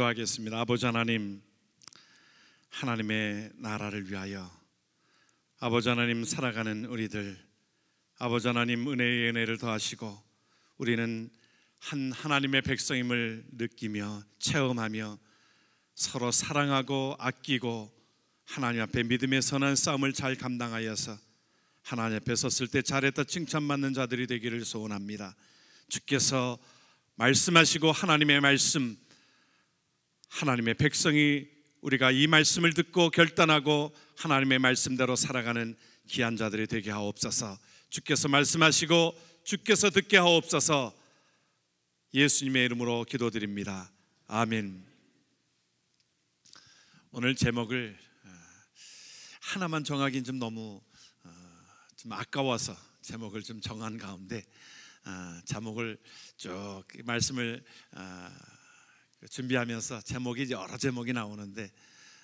기도하겠습니다. 아버지 하나님, 하나님의 나라를 위하여 아버지 하나님 살아가는 우리들, 아버지 하나님 은혜의 은혜를 더하시고 우리는 한 하나님의 백성임을 느끼며 체험하며 서로 사랑하고 아끼고 하나님 앞에 믿음의 선한 싸움을 잘 감당하여서 하나님 앞에 섰을 때 잘했다 칭찬받는 자들이 되기를 소원합니다. 주께서 말씀하시고 하나님의 말씀, 하나님의 백성이 우리가 이 말씀을 듣고 결단하고 하나님의 말씀대로 살아가는 귀한 자들이 되게 하옵소서. 주께서 말씀하시고 주께서 듣게 하옵소서. 예수님의 이름으로 기도드립니다. 아멘. 오늘 제목을 하나만 정하긴 좀 너무 좀 아까워서 제목을 좀 정한 가운데 제목을 쭉 말씀을 준비하면서 제목이 여러 제목이 나오는데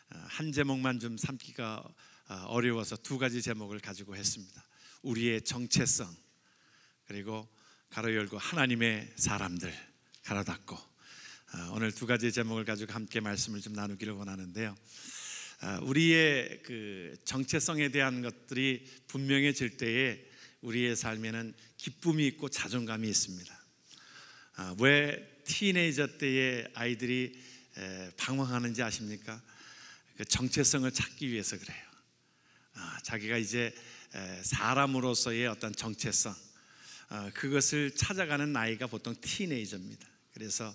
한 제목만 좀 삼기가 어려워서 두 가지 제목을 가지고 했습니다. 우리의 정체성, 그리고 가로 열고 하나님의 사람들 가로 닫고, 오늘 두 가지 제목을 가지고 함께 말씀을 좀 나누기를 원하는데요. 우리의 그 정체성에 대한 것들이 분명해질 때에 우리의 삶에는 기쁨이 있고 자존감이 있습니다. 왜 티네이저 때의 아이들이 방황하는지 아십니까? 그 정체성을 찾기 위해서 그래요. 자기가 이제 사람으로서의 어떤 정체성, 그것을 찾아가는 나이가 보통 티네이저입니다. 그래서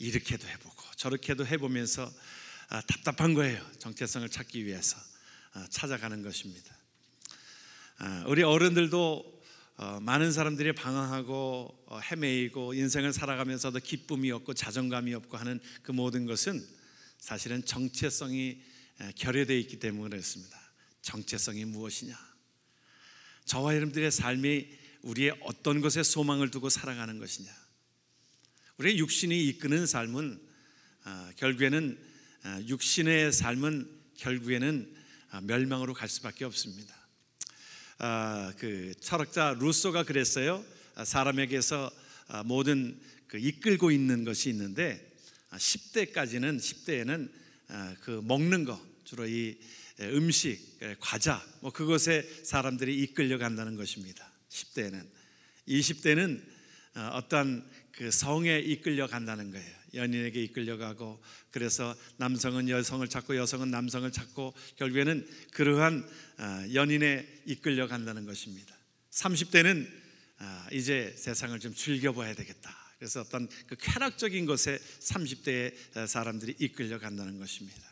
이렇게도 해보고 저렇게도 해보면서 답답한 거예요. 정체성을 찾기 위해서 찾아가는 것입니다. 우리 어른들도 많은 사람들이 방황하고 헤매이고 인생을 살아가면서도 기쁨이 없고 자존감이 없고 하는 그 모든 것은 사실은 정체성이 결여되어 있기 때문에 그렇습니다. 정체성이 무엇이냐? 저와 여러분들의 삶이 우리의 어떤 것에 소망을 두고 살아가는 것이냐? 우리의 육신이 이끄는 삶은 결국에는 육신의 삶은 결국에는 멸망으로 갈 수밖에 없습니다. 그 철학자 루소가 그랬어요. 사람에게서 모든 그 이끌고 있는 것이 있는데 10대에는 그 먹는 거, 주로 이 음식, 과자, 그것에 사람들이 이끌려 간다는 것입니다. 10대에는. 20대는 어떤 그 성에 이끌려 간다는 거예요. 연인에게 이끌려 가고, 그래서 남성은 여성을 찾고 여성은 남성을 찾고 결국에는 그러한 연인에 이끌려 간다는 것입니다. 30대는 이제 세상을 좀 즐겨봐야 되겠다. 그래서 어떤 그 쾌락적인 것에 30대의 사람들이 이끌려 간다는 것입니다.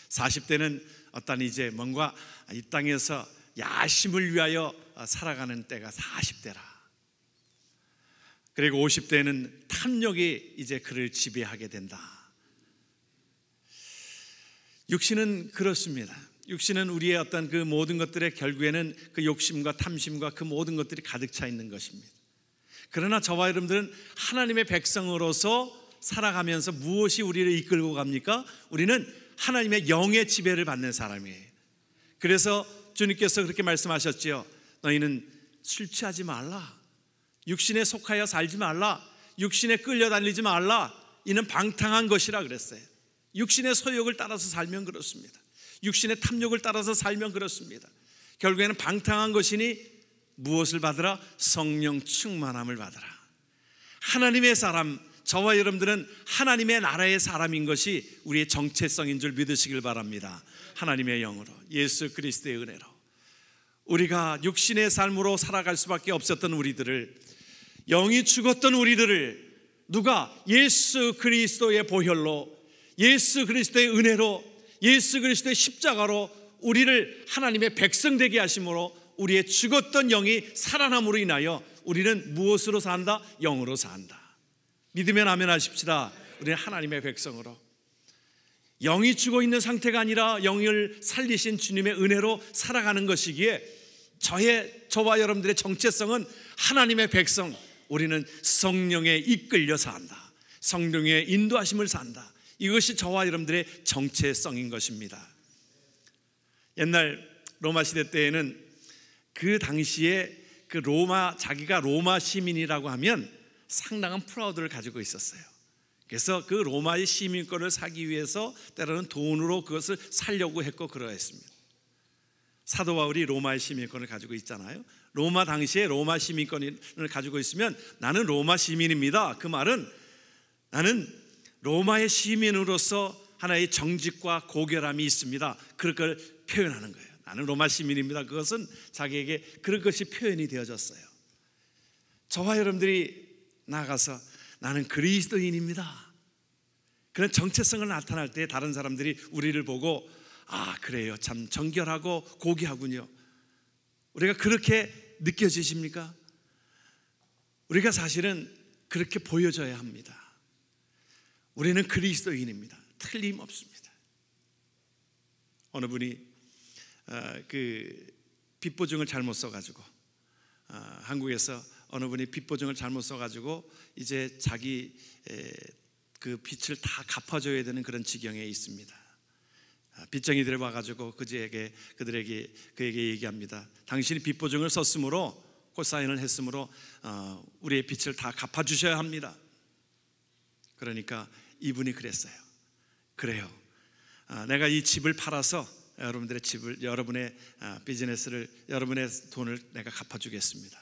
40대는 어떤 이제 뭔가 이 땅에서 야심을 위하여 살아가는 때가 40대라. 그리고 50대는 탐욕이 이제 그를 지배하게 된다. 육신은 그렇습니다. 육신은 우리의 어떤 그 모든 것들의 결국에는 그 욕심과 탐심과 그 모든 것들이 가득 차 있는 것입니다. 그러나 저와 여러분들은 하나님의 백성으로서 살아가면서 무엇이 우리를 이끌고 갑니까? 우리는 하나님의 영의 지배를 받는 사람이에요. 그래서 주님께서 그렇게 말씀하셨지요. 너희는 술 취하지 말라. 육신에 속하여 살지 말라. 육신에 끌려다니지 말라. 이는 방탕한 것이라 그랬어요. 육신의 소욕을 따라서 살면 그렇습니다. 육신의 탐욕을 따라서 살면 그렇습니다. 결국에는 방탕한 것이니 무엇을 받으라? 성령 충만함을 받으라. 하나님의 사람, 저와 여러분들은 하나님의 나라의 사람인 것이 우리의 정체성인 줄 믿으시길 바랍니다. 하나님의 영으로, 예수 그리스도의 은혜로 우리가 육신의 삶으로 살아갈 수밖에 없었던 우리들을, 영이 죽었던 우리들을 누가 예수 그리스도의 보혈로, 예수 그리스도의 은혜로, 예수 그리스도의 십자가로 우리를 하나님의 백성 되게 하심으로 우리의 죽었던 영이 살아남으로 인하여 우리는 무엇으로 산다? 영으로 산다. 믿으면 아멘 하십시다. 우리는 하나님의 백성으로, 영이 죽어 있는 상태가 아니라 영을 살리신 주님의 은혜로 살아가는 것이기에 저와 여러분들의 정체성은 하나님의 백성, 우리는 성령에 이끌려 산다. 성령의 인도하심을 산다. 이것이 저와 여러분들의 정체성인 것입니다. 옛날 로마 시대 때에는 그 당시에 그 자기가 로마 시민이라고 하면 상당한 프라우드를 가지고 있었어요. 그래서 그 로마의 시민권을 사기 위해서 때로는 돈으로 그것을 살려고 했고 그러했습니다. 사도 바울이 로마의 시민권을 가지고 있잖아요. 로마 당시에 로마 시민권을 가지고 있으면 나는 로마 시민입니다. 그 말은 나는 로마의 시민으로서 하나의 정직과 고결함이 있습니다. 그걸 표현하는 거예요. 나는 로마 시민입니다. 그것은 자기에게 그런 것이 표현이 되어졌어요. 저와 여러분들이 나가서 나는 그리스도인입니다. 그런 정체성을 나타날 때 다른 사람들이 우리를 보고 아, 그래요. 참 정결하고 고귀하군요. 우리가 그렇게 느껴지십니까? 우리가 사실은 그렇게 보여져야 합니다. 우리는 그리스도인입니다. 틀림없습니다. 어느 분이 그 빚보증을 잘못 써가지고 한국에서 어느 분이 빚보증을 잘못 써가지고 이제 자기 그 빚을 다 갚아줘야 되는 그런 지경에 있습니다. 빚쟁이들이 와가지고 그에게 얘기합니다. 당신이 빚보증을 썼으므로 콜사인을 했으므로 우리의 빚을 다 갚아주셔야 합니다. 그러니까 이분이 그랬어요. 그래요. 내가 이 집을 팔아서 여러분들의 집을, 여러분의 비즈니스를, 여러분의 돈을 내가 갚아주겠습니다.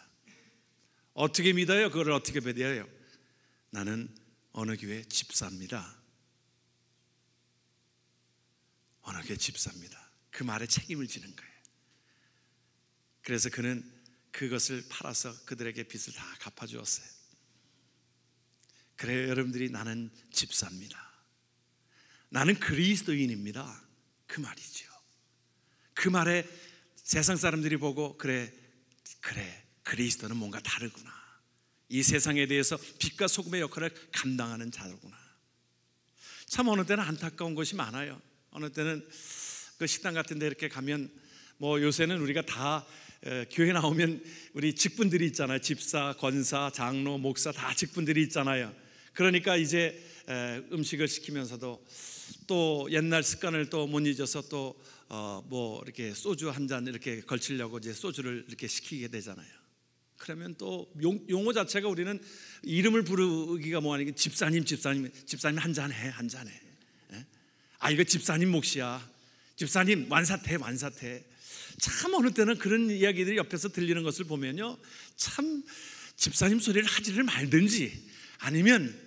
어떻게 믿어요? 그걸 어떻게 믿어요? 나는 어느 교회 집사입니다. 어느 교회 집사입니다. 그 말에 책임을 지는 거예요. 그래서 그는 그것을 팔아서 그들에게 빚을 다 갚아주었어요. 그래요, 여러분들이 나는 집사입니다. 나는 그리스도인입니다. 그 말이죠. 그 말에 세상 사람들이 보고 그래 그리스도는 뭔가 다르구나. 이 세상에 대해서 빛과 소금의 역할을 감당하는 자로구나. 참 어느 때는 안타까운 것이 많아요. 어느 때는 그 식당 같은 데 이렇게 가면 뭐 요새는 우리가 다 교회 나오면 우리 직분들이 있잖아요. 집사, 권사, 장로, 목사 다 직분들이 있잖아요. 그러니까 이제 음식을 시키면서도 또 옛날 습관을 또 못 잊어서 또 뭐 이렇게 소주 한 잔 이렇게 걸치려고 이제 소주를 이렇게 시키게 되잖아요. 그러면 또 용어 자체가 우리는 이름을 부르기가 뭐하니까 집사님 한 잔해, 한 잔해. 아, 이거 집사님 몫이야. 집사님 완사태. 참 어느 때는 그런 이야기들이 옆에서 들리는 것을 보면요, 참 집사님 소리를 하지를 말든지 아니면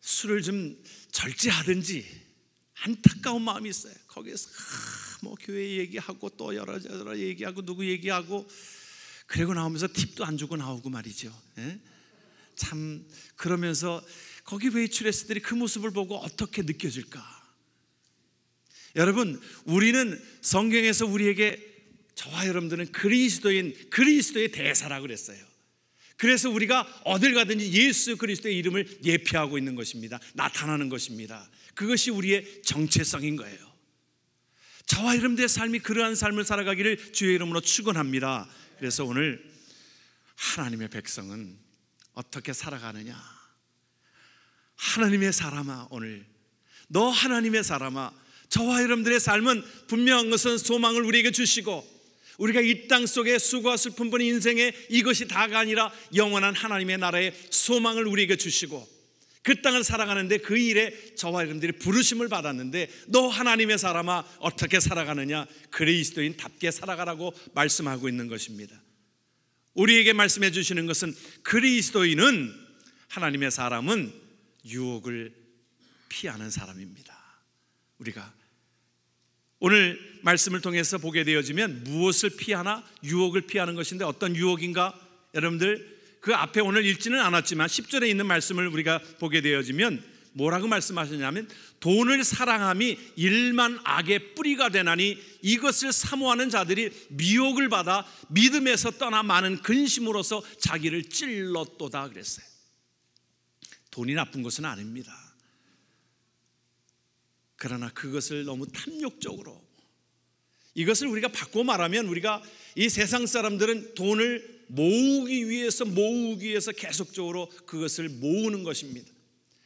술을 좀 절제하든지 안타까운 마음이 있어요. 거기에서 뭐 교회 얘기하고 또 여러 얘기하고 누구 얘기하고 그리고 나오면서 팁도 안 주고 나오고 말이죠. 참 그러면서 거기 웨이트레스들이 그 모습을 보고 어떻게 느껴질까? 여러분, 우리는 성경에서 우리에게, 저와 여러분들은 그리스도의 대사라고 그랬어요. 그래서 우리가 어딜 가든지 예수 그리스도의 이름을 예표하고 있는 것입니다. 나타나는 것입니다. 그것이 우리의 정체성인 거예요. 저와 여러분들의 삶이 그러한 삶을 살아가기를 주의 이름으로 축원합니다. 그래서 오늘 하나님의 백성은 어떻게 살아가느냐? 하나님의 사람아, 오늘 너 하나님의 사람아, 저와 여러분들의 삶은 분명한 것은 소망을 우리에게 주시고 우리가 이 땅 속에 수고와 슬픔 뿐인 인생에 이것이 다가 아니라 영원한 하나님의 나라의 소망을 우리에게 주시고 그 땅을 살아가는데 그 일에 저와 여러분들이 부르심을 받았는데 너 하나님의 사람아 어떻게 살아가느냐? 그리스도인답게 살아가라고 말씀하고 있는 것입니다. 우리에게 말씀해 주시는 것은 그리스도인은, 하나님의 사람은 유혹을 피하는 사람입니다. 우리가 오늘 말씀을 통해서 보게 되어지면 무엇을 피하나? 유혹을 피하는 것인데 어떤 유혹인가? 여러분들 그 앞에 오늘 읽지는 않았지만 10절에 있는 말씀을 우리가 보게 되어지면 뭐라고 말씀하셨냐면 돈을 사랑함이 일만 악의 뿌리가 되나니 이것을 사모하는 자들이 미혹을 받아 믿음에서 떠나 많은 근심으로서 자기를 찔렀도다 그랬어요. 돈이 나쁜 것은 아닙니다. 그러나 그것을 너무 탐욕적으로, 이것을 우리가 바꿔 말하면 우리가 이 세상 사람들은 돈을 모으기 위해서 계속적으로 그것을 모으는 것입니다.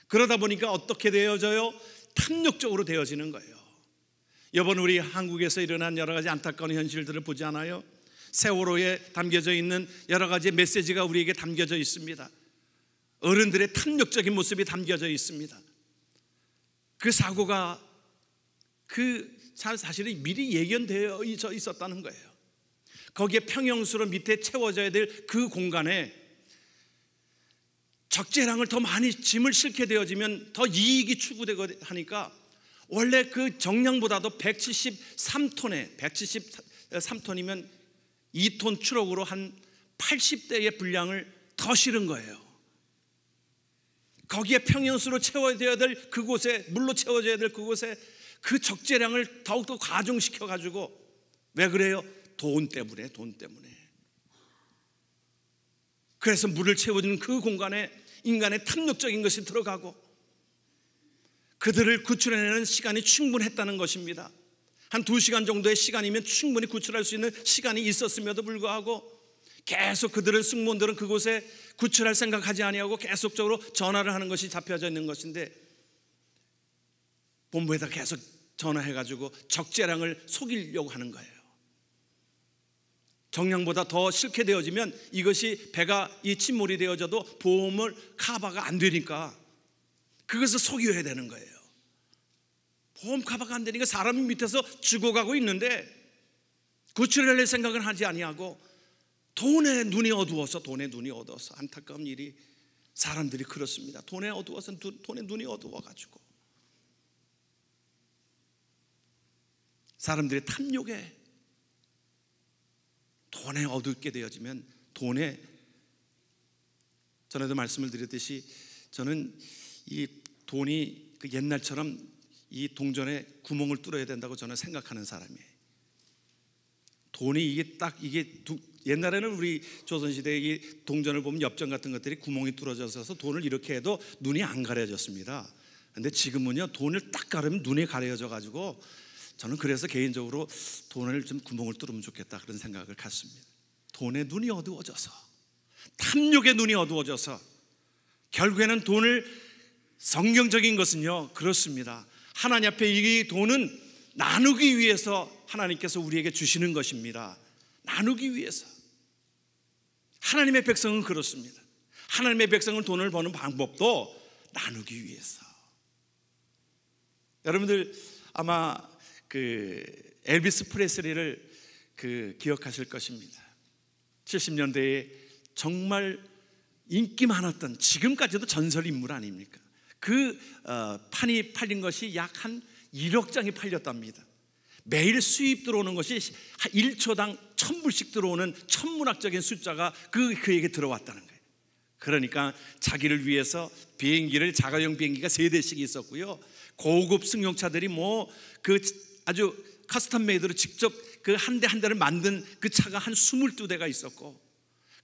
그러다 보니까 어떻게 되어져요? 탐욕적으로 되어지는 거예요. 이번 우리 한국에서 일어난 여러 가지 안타까운 현실들을 보지 않아요? 세월호에 담겨져 있는 여러 가지 메시지가 우리에게 담겨져 있습니다. 어른들의 탐욕적인 모습이 담겨져 있습니다. 그 사고가 사실은 미리 예견되어 있었다는 거예요. 거기에 평형수로 밑에 채워져야 될 그 공간에 적재량을 더 많이 짐을 싣게 되어지면 더 이익이 추구되고 하니까 원래 그 정량보다도 173톤이면 2톤 추럭으로 한 80대의 분량을 더 실은 거예요. 거기에 평형수로 채워져야 될 그곳에, 물로 채워져야 될 그곳에 그 적재량을 더욱더 가중시켜 가지고, 왜 그래요? 돈 때문에. 그래서 물을 채워주는 그 공간에 인간의 탐욕적인 것이 들어가고 그들을 구출해내는 시간이 충분했다는 것입니다. 한 2시간 정도의 시간이면 충분히 구출할 수 있는 시간이 있었음에도 불구하고 계속 그들은, 승무원들은 그곳에 구출할 생각하지 아니하고 계속적으로 전화를 하는 것이 잡혀져 있는 것인데, 본부에다 계속 전화해가지고 적재량을 속이려고 하는 거예요. 정량보다 더 실게 되어지면 이것이 배가 이 침몰이 되어져도 보험을 커버가 안 되니까 그것을 속여야 되는 거예요. 보험 커버가 안 되니까 사람이 밑에서 죽어가고 있는데 구출할 생각은 하지 아니하고 돈에 눈이 어두워서 안타까운 일이, 사람들이 그렇습니다. 돈에 눈이 어두워가지고 사람들의 탐욕에 돈에 어둡게 되어지면 전에도 말씀을 드렸듯이 저는 이 돈이 그 옛날처럼 이 동전에 구멍을 뚫어야 된다고 저는 생각하는 사람이에요. 돈이 옛날에는 우리 조선시대에 이 동전을 보면 엽전 같은 것들이 구멍이 뚫어져서 돈을 이렇게 해도 눈이 안 가려졌습니다. 근데 지금은요, 돈을 딱 가르면 눈이 가려져 가지고 저는 그래서 개인적으로 돈을 좀 구멍을 뚫으면 좋겠다 그런 생각을 갖습니다. 돈의 눈이 어두워져서, 탐욕의 눈이 어두워져서 결국에는 돈을, 성경적인 것은요 그렇습니다. 하나님 앞에 이 돈은 나누기 위해서 하나님께서 우리에게 주시는 것입니다. 나누기 위해서. 하나님의 백성은 그렇습니다. 하나님의 백성은 돈을 버는 방법도 나누기 위해서. 여러분들 아마 엘비스 프레슬리를 기억하실 것입니다. 70년대에 정말 인기 많았던, 지금까지도 전설 인물 아닙니까? 판이 팔린 것이 약 한 1억 장이 팔렸답니다. 매일 수입 들어오는 것이 1초당 1,000불씩 들어오는 천문학적인 숫자가 그에게 들어왔다는 거예요. 그러니까 자기를 위해서 비행기를, 자가용 비행기가 3대씩 있었고요, 고급 승용차들이 아주 커스텀 메이드로 직접 한 대 한 대를 만든 그 차가 한 22대가 있었고,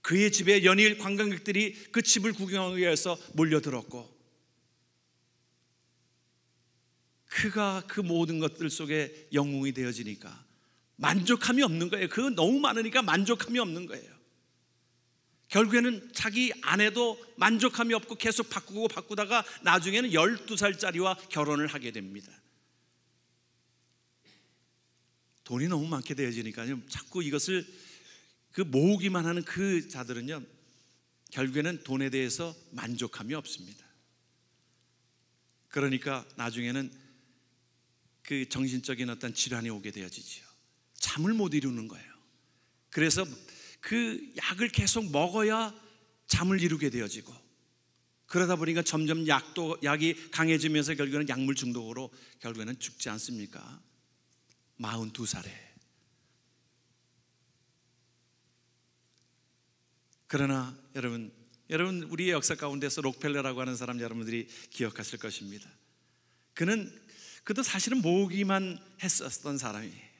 그의 집에 연일 관광객들이 그 집을 구경하기 위해서 몰려들었고, 그가 그 모든 것들 속에 영웅이 되어지니까 만족함이 없는 거예요. 너무 많으니까 만족함이 없는 거예요. 결국에는 자기 아내도 만족함이 없고 계속 바꾸다가 나중에는 12살짜리와 결혼을 하게 됩니다. 돈이 너무 많게 되어지니까요, 자꾸 이것을 모으기만 하는 그 자들은요, 결국에는 돈에 대해서 만족함이 없습니다. 그러니까 나중에는 그 정신적인 어떤 질환이 오게 되어지지요. 잠을 못 이루는 거예요. 그래서 그 약을 계속 먹어야 잠을 이루게 되어지고, 그러다 보니까 점점 약이 강해지면서 결국에는 약물 중독으로 결국에는 죽지 않습니까? 42살에. 그러나 여러분 우리의 역사 가운데서 록펠러라고 하는 사람 여러분들이 기억하실 것입니다. 그도 사실은 모으기만 했었던 사람이에요.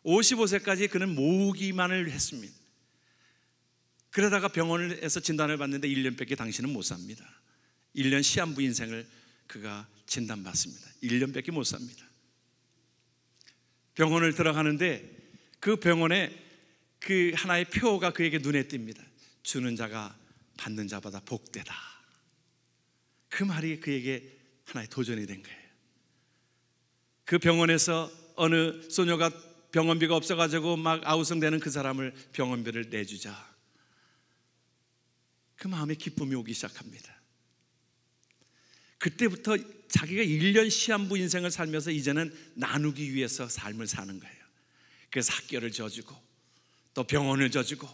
55세까지 그는 모으기만을 했습니다. 그러다가 병원에서 진단을 받는데 1년밖에 당신은 못 삽니다. 1년 시한부 인생을 그가 진단받습니다. 1년밖에 못 삽니다. 병원을 들어가는데 그 병원에 그 하나의 표가 그에게 눈에 띕니다. 주는 자가 받는 자보다 복되다. 그 말이 그에게 하나의 도전이 된 거예요. 그 병원에서 어느 소녀가 병원비가 없어가지고 막 아우성대는 그 사람을 병원비를 내주자. 그 마음에 기쁨이 오기 시작합니다. 그때부터 자기가 1년 시한부 인생을 살면서 이제는 나누기 위해서 삶을 사는 거예요. 그래서 학교를 져주고 또 병원을 져주고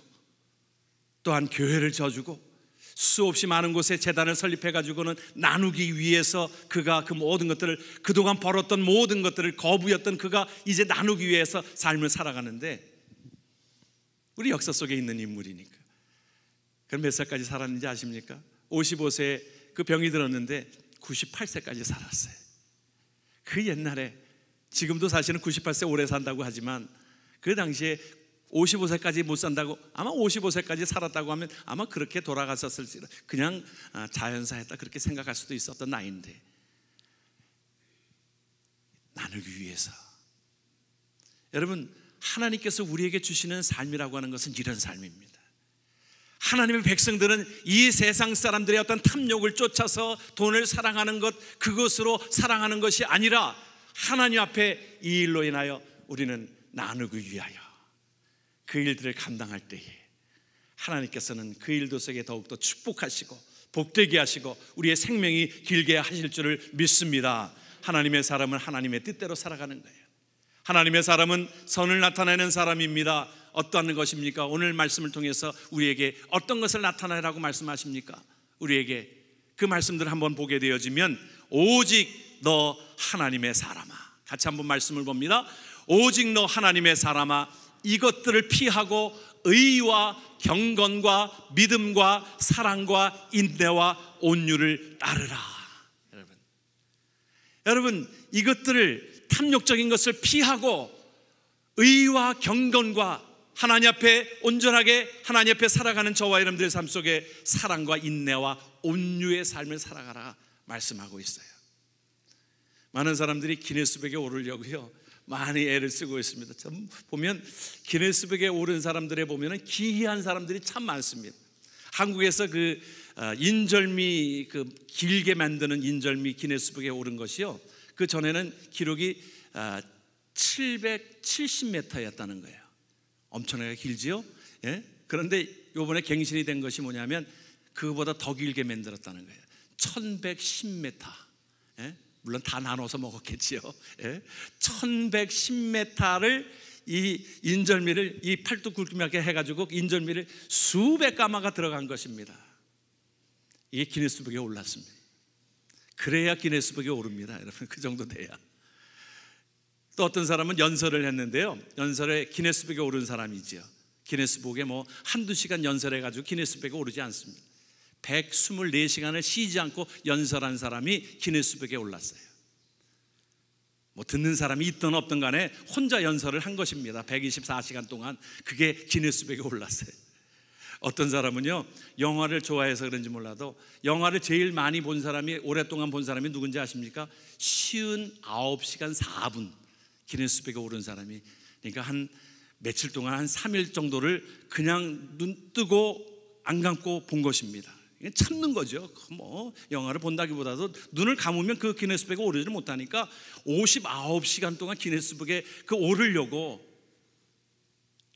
또한 교회를 져주고 수없이 많은 곳에 재단을 설립해가지고는 나누기 위해서 그가 그 모든 것들을, 그동안 벌었던 모든 것들을, 거부였던 그가 이제 나누기 위해서 삶을 살아가는데, 우리 역사 속에 있는 인물이니까. 그럼 몇 살까지 살았는지 아십니까? 55세에 그 병이 들었는데 98세까지 살았어요. 그 옛날에, 지금도 사실은 98세 오래 산다고 하지만 그 당시에 55세까지 못 산다고, 아마 55세까지 살았다고 하면 아마 그렇게 돌아갔었을지라, 그냥 자연사했다 그렇게 생각할 수도 있었던 나이인데, 나누기 위해서. 여러분, 하나님께서 우리에게 주시는 삶이라고 하는 것은 이런 삶입니다. 하나님의 백성들은 이 세상 사람들의 어떤 탐욕을 쫓아서 돈을 사랑하는 것, 그것으로 사랑하는 것이 아니라 하나님 앞에 이 일로 인하여 우리는 나누기 위하여 그 일들을 감당할 때에 하나님께서는 그 일도 속에 더욱더 축복하시고 복되게 하시고 우리의 생명이 길게 하실 줄을 믿습니다. 하나님의 사람은 하나님의 뜻대로 살아가는 거예요. 하나님의 사람은 선을 나타내는 사람입니다. 어떠한 것입니까? 오늘 말씀을 통해서 우리에게 어떤 것을 나타내라고 말씀하십니까? 우리에게 그 말씀들을 한번 보게 되어지면, 오직 너 하나님의 사람아, 같이 한번 말씀을 봅니다. 오직 너 하나님의 사람아, 이것들을 피하고 의와 경건과 믿음과 사랑과 인내와 온유를 따르라. 여러분, 이것들을, 탐욕적인 것을 피하고 의와 경건과 하나님 앞에 온전하게 하나님 앞에 살아가는 저와 여러분들의 삶 속에 사랑과 인내와 온유의 삶을 살아가라 말씀하고 있어요. 많은 사람들이 기네스북에 오르려고요 많이 애를 쓰고 있습니다. 참 보면 기네스북에 오른 사람들에 보면은 기이한 사람들이 참 많습니다. 한국에서 그 인절미, 그 길게 만드는 인절미 기네스북에 오른 것이요, 그 전에는 기록이 770m였다는 거예요. 엄청나게 길지요? 예? 그런데 이번에 갱신이 된 것이 뭐냐면 그거보다 더 길게 만들었다는 거예요. 1110m. 예? 물론 다 나눠서 먹었겠지요. 예? 1110m를 이 인절미를 이 팔뚝 굵게 해가지고 인절미를 수백 가마가 들어간 것입니다. 이게 기네스북에 올랐습니다. 그래야 기네스북에 오릅니다. 여러분, 그 정도 돼야. 또 어떤 사람은 연설을 했는데요, 연설에 기네스북에 오른 사람이지요. 기네스북에 뭐 한두 시간 연설해가지고 기네스북에 오르지 않습니다. 124시간을 쉬지 않고 연설한 사람이 기네스북에 올랐어요. 뭐 듣는 사람이 있든 없든 간에 혼자 연설을 한 것입니다. 124시간 동안. 그게 기네스북에 올랐어요. 어떤 사람은요, 영화를 좋아해서 그런지 몰라도 영화를 제일 많이 본 사람이, 오랫동안 본 사람이 누군지 아십니까? 59시간 4분 기네스북에 오른 사람이. 그러니까 한 며칠 동안 한 3일 정도를 그냥 눈 뜨고 안 감고 본 것입니다. 참는 거죠. 뭐 영화를 본다기보다도 눈을 감으면 그 기네스북에 오르지를 못하니까 59시간 동안 기네스북에 그 오르려고,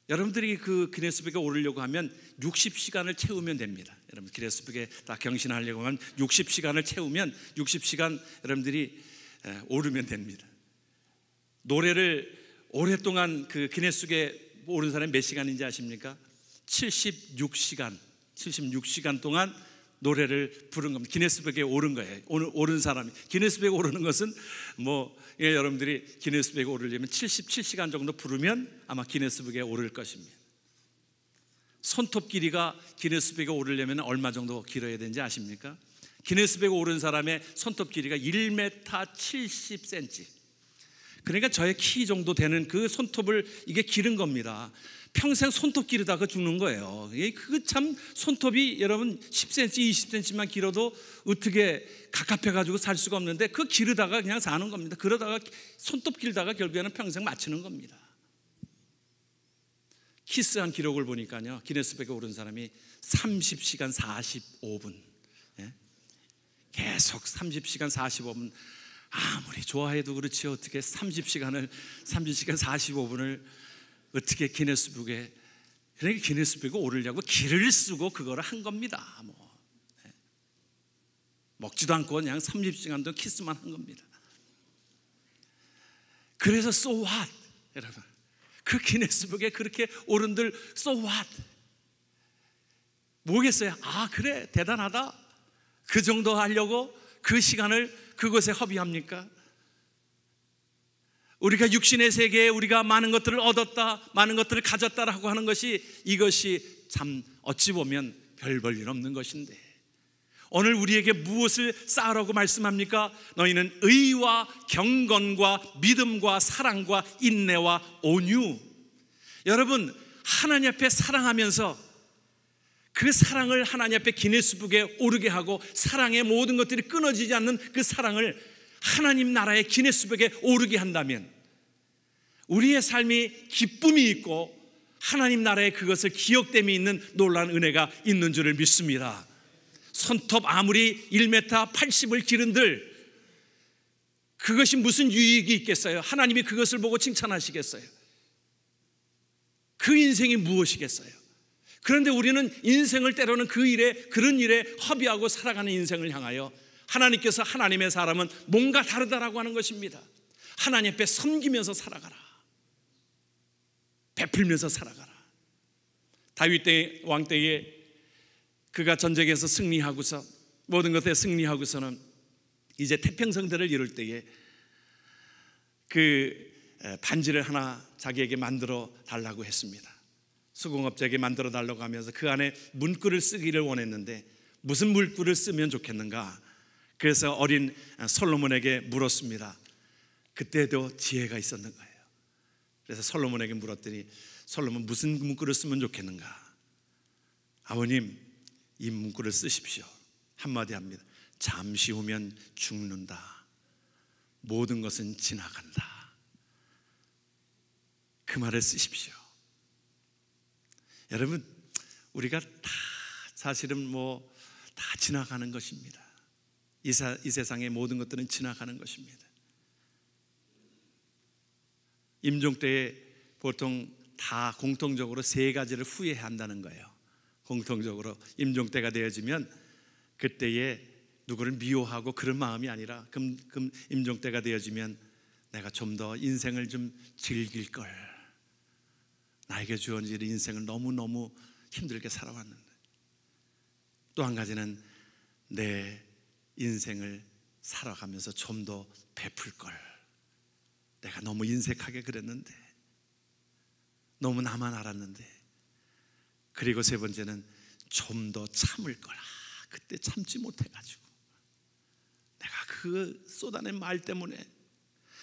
여러분들이 그 기네스북에 오르려고 하면 60시간을 채우면 됩니다. 여러분, 기네스북에 딱 경신하려고 하면 60시간을 채우면 60시간 여러분들이 오르면 됩니다. 노래를 오랫동안 그 기네스북에 오른 사람이 몇 시간인지 아십니까? 76시간 동안 노래를 부른 겁니다. 기네스북에 오른 거예요. 오른 사람이. 기네스북에 오르는 것은 뭐, 여러분들이 기네스북에 오르려면 77시간 정도 부르면 아마 기네스북에 오를 것입니다. 손톱 길이가 기네스북에 오르려면 얼마 정도 길어야 되는지 아십니까? 기네스북에 오른 사람의 손톱 길이가 1m 70cm. 그러니까 저의 키 정도 되는 그 손톱을 이게 기른 겁니다. 평생 손톱 기르다가 죽는 거예요. 그 참 손톱이 여러분 10cm, 20cm만 길어도 어떻게 갑갑해가지고 살 수가 없는데 그 기르다가 그냥 사는 겁니다. 그러다가 손톱 길다가 결국에는 평생 마치는 겁니다. 키스한 기록을 보니까요, 기네스북에 오른 사람이 30시간 45분. 예? 계속 30시간 45분. 아무리 좋아해도 그렇지 어떻게 30시간 45분을 어떻게 기네스북에, 그러니까 기네스북에 오르려고 길을 쓰고 그거를 한 겁니다. 뭐. 먹지도 않고 그냥 30시간 동안 키스만 한 겁니다. 그래서 so what? 여러분, 그 기네스북에 그렇게 오른들 so what? 뭐겠어요? 아, 그래, 대단하다. 그 정도 하려고 그 시간을 그것에 허비합니까? 우리가 육신의 세계에 우리가 많은 것들을 얻었다, 많은 것들을 가졌다라고 하는 것이, 이것이 참 어찌 보면 별 볼 일 없는 것인데, 오늘 우리에게 무엇을 쌓으라고 말씀합니까? 너희는 의와 경건과 믿음과 사랑과 인내와 온유. 여러분, 하나님 앞에 사랑하면서 그 사랑을 하나님 앞에 기네스북에 오르게 하고, 사랑의 모든 것들이 끊어지지 않는 그 사랑을 하나님 나라의 기네스북에 오르게 한다면 우리의 삶이 기쁨이 있고 하나님 나라의 그것을 기억됨이 있는 놀라운 은혜가 있는 줄을 믿습니다. 손톱 아무리 1m 80을 기른들 그것이 무슨 유익이 있겠어요? 하나님이 그것을 보고 칭찬하시겠어요? 그 인생이 무엇이겠어요? 그런데 우리는 인생을 때로는 그런 일에 허비하고 살아가는 인생을 향하여 하나님께서 하나님의 사람은 뭔가 다르다라고 하는 것입니다. 하나님 앞에 섬기면서 살아가라, 베풀면서 살아가라. 다윗 왕 때에 그가 전쟁에서 승리하고서 모든 것에 승리하고서는 이제 태평성대를 이룰 때에 그 반지를 하나 자기에게 만들어 달라고 했습니다. 수공업자에게 만들어 달라고 하면서 그 안에 문구를 쓰기를 원했는데 무슨 문구를 쓰면 좋겠는가? 그래서 어린 솔로몬에게 물었습니다. 그때도 지혜가 있었는 거예요. 그래서 솔로몬에게 물었더니, 솔로몬 무슨 문구를 쓰면 좋겠는가? 아버님, 이 문구를 쓰십시오. 한마디 합니다. 잠시 후면 죽는다. 모든 것은 지나간다. 그 말을 쓰십시오. 여러분, 우리가 다 사실은 다 지나가는 것입니다. 이 세상의 모든 것들은 지나가는 것입니다. 임종 때에 보통 다 공통적으로 세 가지를 후회한다는 거예요. 공통적으로 임종 때가 되어지면 그때에 누구를 미워하고 그런 마음이 아니라 임종 때가 되어지면 내가 좀 더 인생을 좀 즐길 걸, 나에게 주어진 인생을 너무너무 힘들게 살아왔는데, 또 한 가지는 내 인생을 살아가면서 좀 더 베풀 걸, 내가 너무 인색하게 그랬는데, 너무 나만 알았는데. 그리고 세 번째는 좀 더 참을 걸. 그때 참지 못해가지고 내가 그 쏟아낸 말 때문에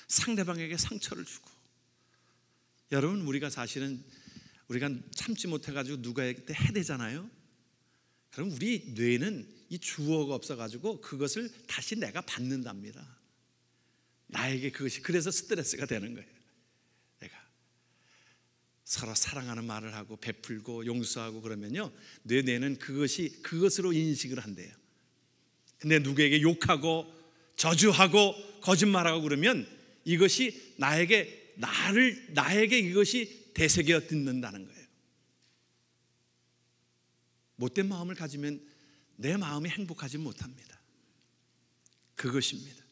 상대방에게 상처를 주고. 여러분, 우리가 사실은 우리가 참지 못해가지고 누구에게 해대잖아요. 그럼 우리 뇌는 이 주어가 없어가지고 그것을 다시 내가 받는답니다. 나에게 그것이 그래서 스트레스가 되는 거예요. 내가 서로 사랑하는 말을 하고 베풀고 용서하고 그러면요, 내 뇌는 그것으로 인식을 한대요. 근데 누구에게 욕하고 저주하고 거짓말하고 그러면 이것이 나에게 이것이 되새겨 듣는다는 거예요. 못된 마음을 가지면 내 마음이 행복하지 못합니다. 그것입니다.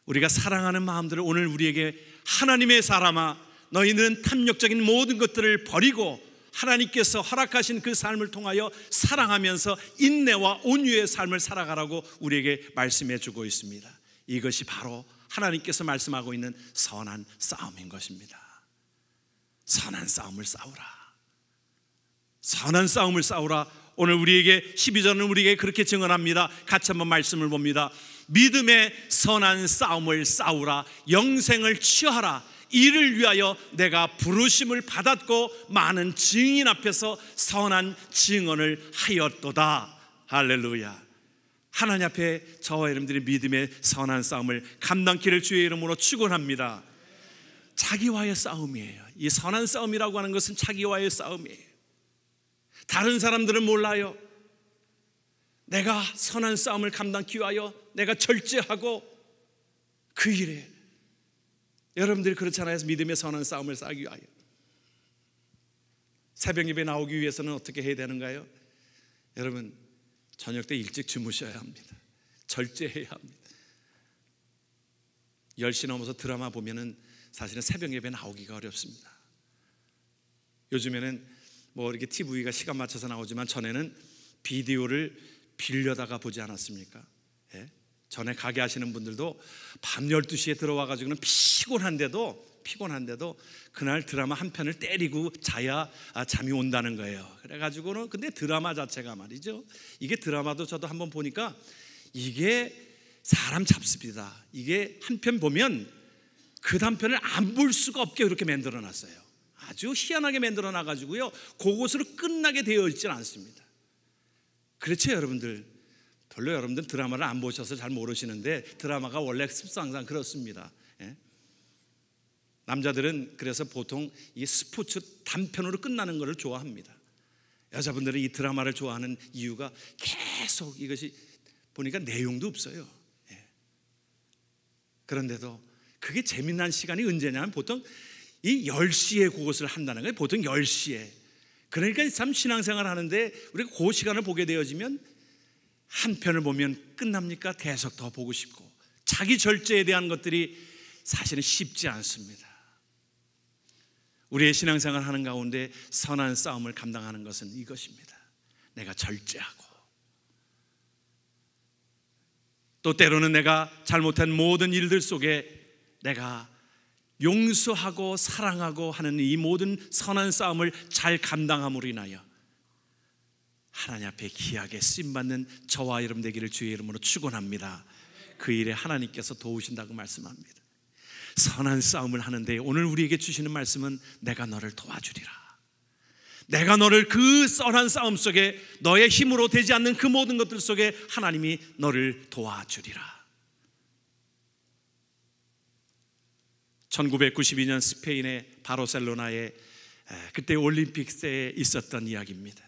우리가 사랑하는 마음들을 오늘 우리에게, 하나님의 사람아, 너희는 탐욕적인 모든 것들을 버리고 하나님께서 허락하신 그 삶을 통하여 사랑하면서 인내와 온유의 삶을 살아가라고 우리에게 말씀해 주고 있습니다. 이것이 바로 하나님께서 말씀하고 있는 선한 싸움인 것입니다. 선한 싸움을 싸우라. 선한 싸움을 싸우라. 오늘 우리에게 12절은 우리에게 그렇게 증언합니다. 같이 한번 말씀을 봅니다. 믿음의 선한 싸움을 싸우라. 영생을 취하라. 이를 위하여 내가 부르심을 받았고 많은 증인 앞에서 선한 증언을 하였도다. 할렐루야. 하나님 앞에 저와 여러분들이 믿음의 선한 싸움을 감당키를 주의 이름으로 축원합니다. 자기와의 싸움이에요. 이 선한 싸움이라고 하는 것은 자기와의 싸움이에요. 다른 사람들은 몰라요. 내가 선한 싸움을 감당하기 위하여 내가 절제하고 그 일에, 여러분들이 그렇잖아요. 믿음의 선한 싸움을 싸기 위하여 새벽 예배 나오기 위해서는 어떻게 해야 되는가요? 여러분, 저녁 때 일찍 주무셔야 합니다. 절제해야 합니다. 10시 넘어서 드라마 보면은 사실은 새벽 예배 나오기가 어렵습니다. 요즘에는 뭐 이렇게 TV가 시간 맞춰서 나오지만 전에는 비디오를 빌려다가 보지 않았습니까? 예? 전에 가게 하시는 분들도 밤 12시에 들어와가지고는 피곤한데도 그날 드라마 한 편을 때리고 자야 잠이 온다는 거예요. 그래가지고는 근데 드라마 자체가 말이죠, 이게 드라마도 저도 한번 보니까 이게 사람 잡습니다. 이게 한 편 보면 그 다음 편을 안 볼 수가 없게 그렇게 만들어 놨어요. 아주 희한하게 만들어 놔가지고요, 그것으로 끝나게 되어 있지는 않습니다. 그렇죠 여러분들? 별로 여러분들 드라마를 안 보셔서 잘 모르시는데 드라마가 원래 습성상 그렇습니다. 예? 남자들은 그래서 보통 이 스포츠 단편으로 끝나는 것을 좋아합니다. 여자분들은 이 드라마를 좋아하는 이유가 계속 이것이 보니까 내용도 없어요. 예. 그런데도 그게 재미난 시간이 언제냐면 보통 이 10시에 그것을 한다는 거예요. 보통 10시에. 그러니까 참 신앙생활 하는데 우리가 그 시간을 보게 되어지면 한 편을 보면 끝납니까? 계속 더 보고 싶고, 자기 절제에 대한 것들이 사실은 쉽지 않습니다. 우리의 신앙생활 하는 가운데 선한 싸움을 감당하는 것은 이것입니다. 내가 절제하고, 또 때로는 내가 잘못한 모든 일들 속에 내가 용서하고 사랑하고 하는 이 모든 선한 싸움을 잘 감당함으로 인하여 하나님 앞에 귀하게 쓰임받는 저와 여러분 되기를 주의 이름으로 축원합니다. 그 일에 하나님께서 도우신다고 말씀합니다. 선한 싸움을 하는데 오늘 우리에게 주시는 말씀은 내가 너를 도와주리라. 내가 너를 그 선한 싸움 속에 너의 힘으로 되지 않는 그 모든 것들 속에 하나님이 너를 도와주리라. 1992년 스페인의 바르셀로나에 그때 올림픽 때에 있었던 이야기입니다.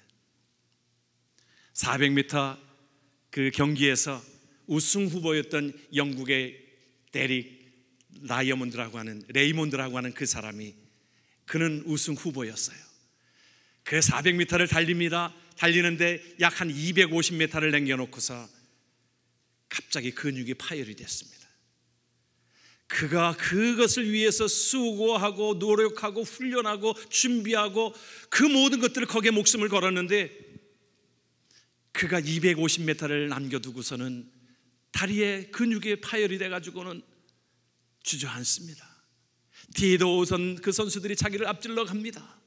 400m 그 경기에서 우승 후보였던 영국의 레이몬드라고 하는 그 사람이, 그는 우승 후보였어요. 그 400m를 달립니다. 달리는데 약 한 250m를 남겨놓고서 갑자기 근육이 파열이 됐습니다. 그가 그것을 위해서 수고하고 노력하고 훈련하고 준비하고 그 모든 것들을 거기에 목숨을 걸었는데, 그가 250m를 남겨두고서는 다리에 근육이 파열이 돼가지고는 주저앉습니다. 뒤에도 오선 그 선수들이 자기를 앞질러 갑니다.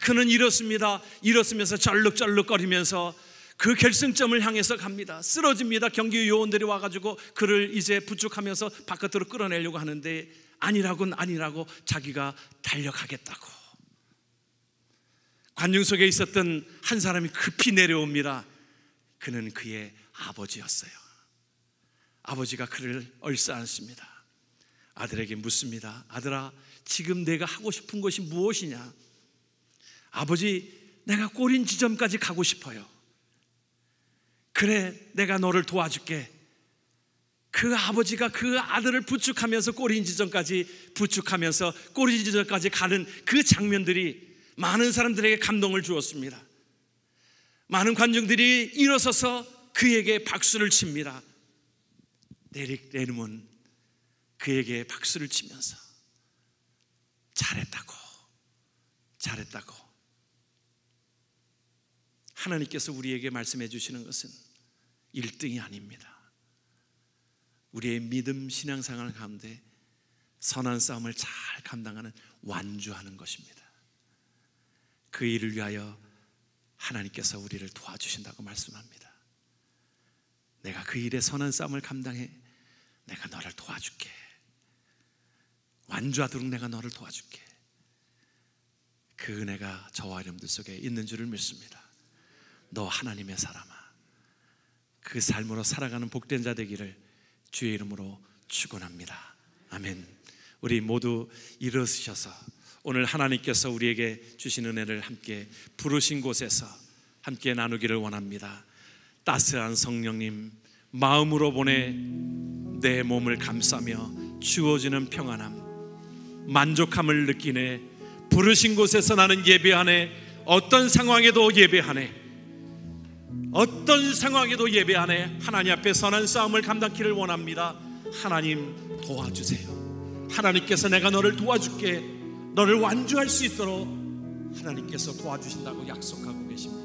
그는 일었으면서 절룩절룩거리면서 그 결승점을 향해서 갑니다. 쓰러집니다. 경기 요원들이 와가지고 그를 이제 부축하면서 바깥으로 끌어내려고 하는데 아니라고 자기가 달려가겠다고. 관중 속에 있었던 한 사람이 급히 내려옵니다. 그는 그의 아버지였어요. 아버지가 그를 얼싸안습니다. 아들에게 묻습니다. 아들아, 지금 내가 하고 싶은 것이 무엇이냐? 아버지, 내가 꼬린 지점까지 가고 싶어요. 그래, 내가 너를 도와줄게. 그 아버지가 그 아들을 부축하면서 꼬린 지점까지 가는 그 장면들이 많은 사람들에게 감동을 주었습니다. 많은 관중들이 일어서서 그에게 박수를 칩니다. 데릭 레이몬드 그에게 박수를 치면서 잘했다고. 하나님께서 우리에게 말씀해 주시는 것은 1등이 아닙니다. 우리의 믿음 신앙생활 가운데 선한 싸움을 잘 감당하는 완주하는 것입니다. 그 일을 위하여 하나님께서 우리를 도와주신다고 말씀합니다. 내가 그 일에 선한 싸움을 감당해 내가 너를 도와줄게. 완주하도록 내가 너를 도와줄게. 그 은혜가 저와 여러분들 속에 있는 줄을 믿습니다. 너 하나님의 사람아, 그 삶으로 살아가는 복된 자 되기를 주의 이름으로 축원합니다. 아멘. 우리 모두 일어서셔서 오늘 하나님께서 우리에게 주신 은혜를 함께 부르신 곳에서 함께 나누기를 원합니다. 따스한 성령님, 마음으로 보내 내 몸을 감싸며 주어지는 평안함, 만족함을 느끼네. 부르신 곳에서 나는 예배하네. 어떤 상황에도 예배하네. 어떤 상황에도 예배 안에 하나님 앞에 선한 싸움을 감당키를 원합니다. 하나님 도와주세요. 하나님께서 내가 너를 도와줄게, 너를 완주할 수 있도록 하나님께서 도와주신다고 약속하고 계십니다.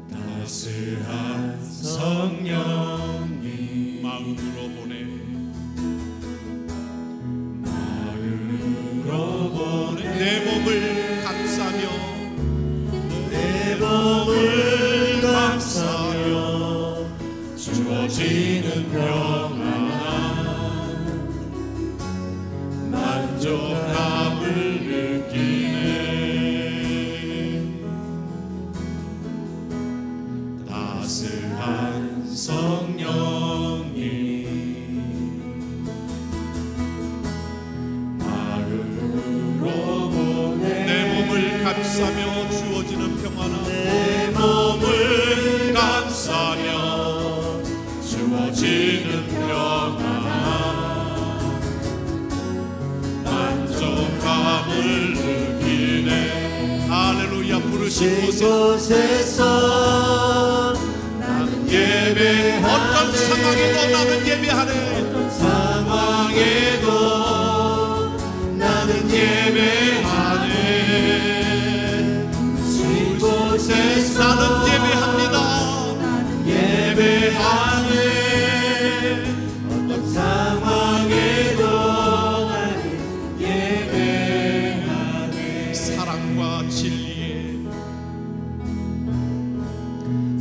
따스한 성령님 마음으로 보내, 마음으로 보내 내 몸을 감싸며, 내 몸을 감싸며 주어지는 평안 만족함을 느끼네. 따스한 성령님 마음으로 보내 내 몸을 감싸며 주어지는 평안함, 내 몸을 감싸며 주어지는 평안 만족함을 느끼네. 할렐루야. 부르신 곳에 곳에서 나는 예배하네. 어떤 상황에도 나는 예배하네. 어떤 상황에도 나는 예배하네. 이곳에서 나는 예배합니다. 예배하네. 어떤 상황에도 나는 예배하네. 사랑과 진리에,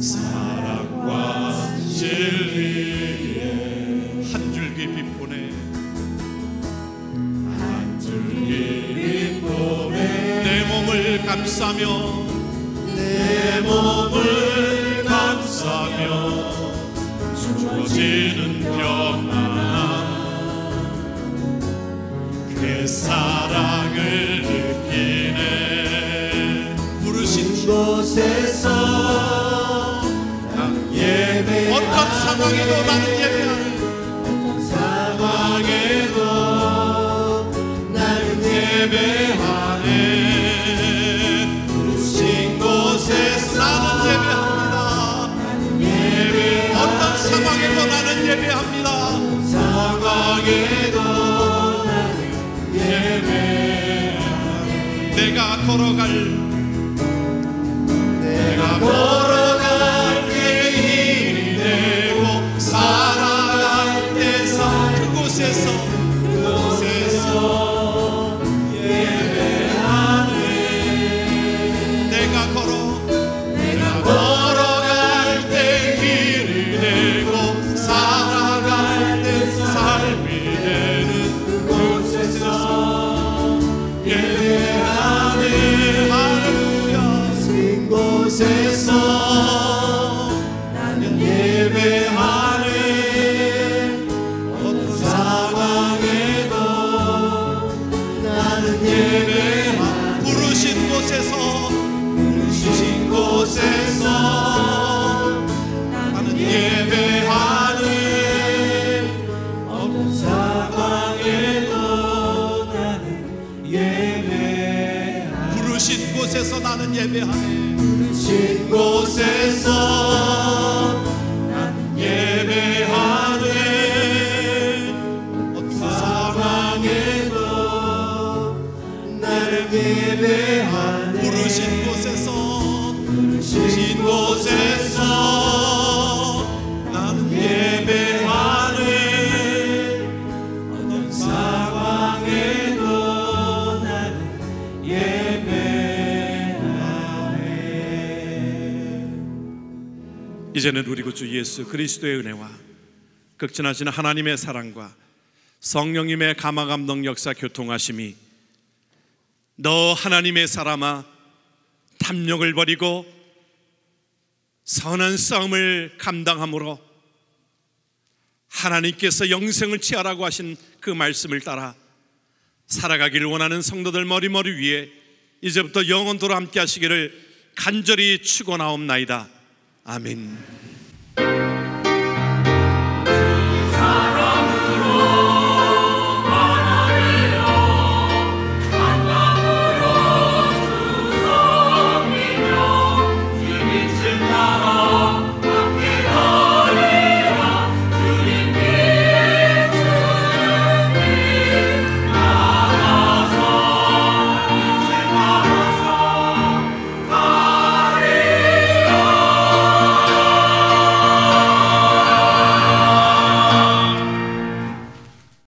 사랑과 진리에 한 줄기 빛보내, 한 줄기 빛보내 내 몸을 감싸며, 내 몸을 감싸며 주어지는 평안 그 사랑을 느끼네. 부르신 곳에서 나는 예배하네. 어떤 상황에도 나는 예배하네. 어떤 상황에도 나는 예배하네. 부르신 곳에서 나는 예배합니다. 어떤 상황에도 나는 예배합니다. 상황에도 나는 예배하네. 내가 걸어갈 때 힘이 되고 살아갈 때 그곳에서 예배하네. 내가 걸어갈 때 길이 되고 살아갈 때 삶이 되는 그곳에서 예배하네. 할렐루야. 곳에서 나는 예배하네. 어떤 상황에도 나는 예배하네. 부르신 곳에서 나는 예배하네. 어떤 상황에도 나는 예배하네. 부르신 곳에서 나는 예배하네. 부르신 곳에서 나는 예배하네. 어떤 상황에도 나를 예배하네. 부르신 곳에서 나는 예배하네. 어떤 상황에도 나는 예배하네. 이제는 우리 구 주 예수 그리스도의 은혜와 극진하신 하나님의 사랑과 성령님의 감화감동 역사 교통하심이 너 하나님의 사람아 탐욕을 버리고 선한 싸움을 감당함으로 하나님께서 영생을 취하라고 하신 그 말씀을 따라 살아가길 원하는 성도들 머리머리 위에 이제부터 영원토록 함께 하시기를 간절히 축원하옵나이다. 아멘.